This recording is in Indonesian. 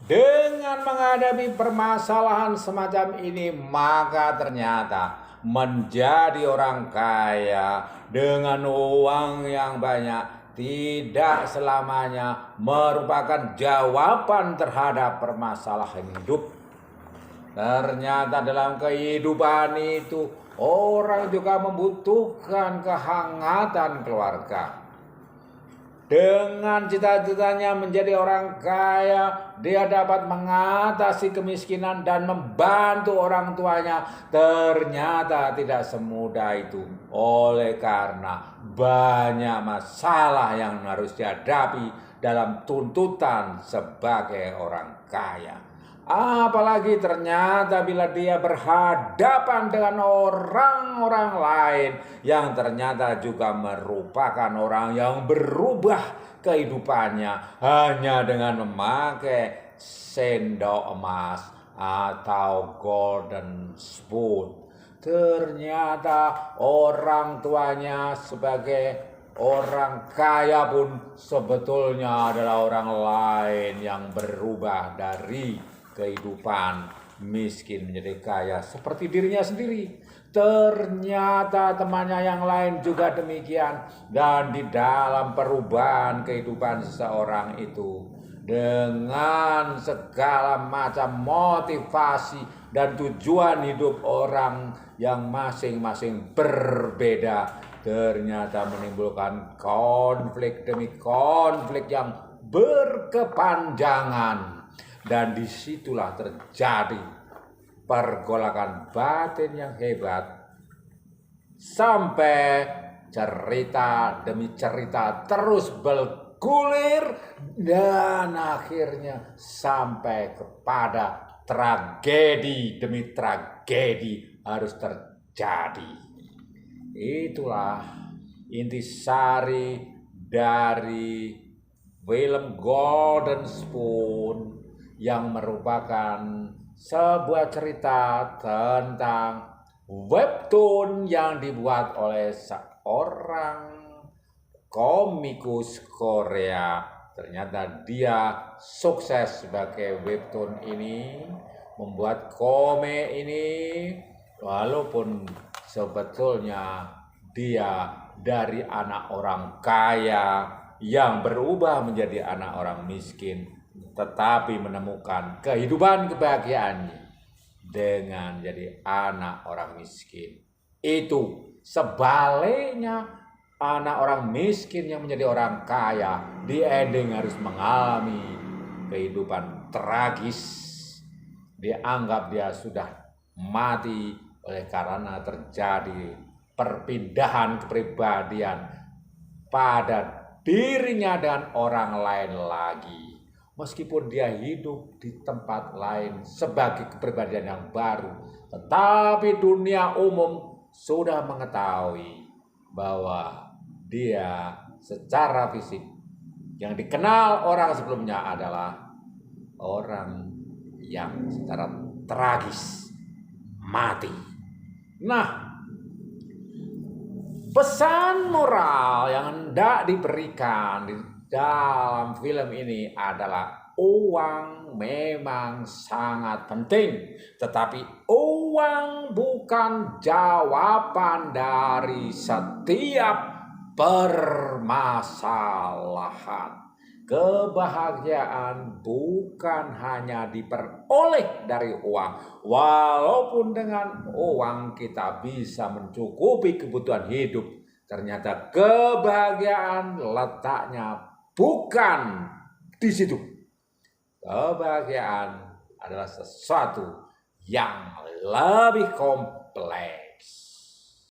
Dengan menghadapi permasalahan semacam ini, maka ternyata menjadi orang kaya dengan uang yang banyak tidak selamanya merupakan jawaban terhadap permasalahan hidup. Ternyata dalam kehidupan itu orang juga membutuhkan kehangatan keluarga. Dengan cita-citanya menjadi orang kaya, dia dapat mengatasi kemiskinan dan membantu orang tuanya. Ternyata tidak semudah itu, oleh karena banyak masalah yang harus dihadapi dalam tuntutan sebagai orang kaya. Apalagi ternyata bila dia berhadapan dengan orang-orang lain yang ternyata juga merupakan orang yang berubah kehidupannya hanya dengan memakai sendok emas atau golden spoon. Ternyata orang tuanya sebagai orang kaya pun sebetulnya adalah orang lain yang berubah dari kehidupan miskin menjadi kaya seperti dirinya sendiri. Ternyata temannya yang lain juga demikian. Dan di dalam perubahan kehidupan seseorang itu, dengan segala macam motivasi dan tujuan hidup orang yang masing-masing berbeda, ternyata menimbulkan konflik demi konflik yang berkepanjangan. Dan disitulah terjadi pergolakan batin yang hebat, sampai cerita demi cerita terus bergulir dan akhirnya sampai kepada tragedi demi tragedi harus terjadi. Itulah intisari dari film Golden Spoon, yang merupakan sebuah cerita tentang webtoon yang dibuat oleh seorang komikus Korea. Ternyata dia sukses sebagai webtoon ini, membuat komik ini, walaupun sebetulnya dia dari anak orang kaya yang berubah menjadi anak orang miskin, tetapi menemukan kehidupan kebahagiaannya dengan jadi anak orang miskin. Itu sebaliknya, anak orang miskin yang menjadi orang kaya di ending harus mengalami kehidupan tragis. Dianggap dia sudah mati oleh karena terjadi perpindahan kepribadian pada dirinya dan orang lain lagi. Meskipun dia hidup di tempat lain sebagai kepribadian yang baru, tetapi dunia umum sudah mengetahui bahwa dia secara fisik yang dikenal orang sebelumnya adalah orang yang secara tragis mati. Nah, pesan moral yang hendak diberikan di dalam film ini adalah uang memang sangat penting, tetapi uang bukan jawaban dari setiap permasalahan. Kebahagiaan bukan hanya diperoleh dari uang. Walaupun dengan uang kita bisa mencukupi kebutuhan hidup, ternyata kebahagiaan letaknya bukan di situ. Kebahagiaan adalah sesuatu yang lebih kompleks.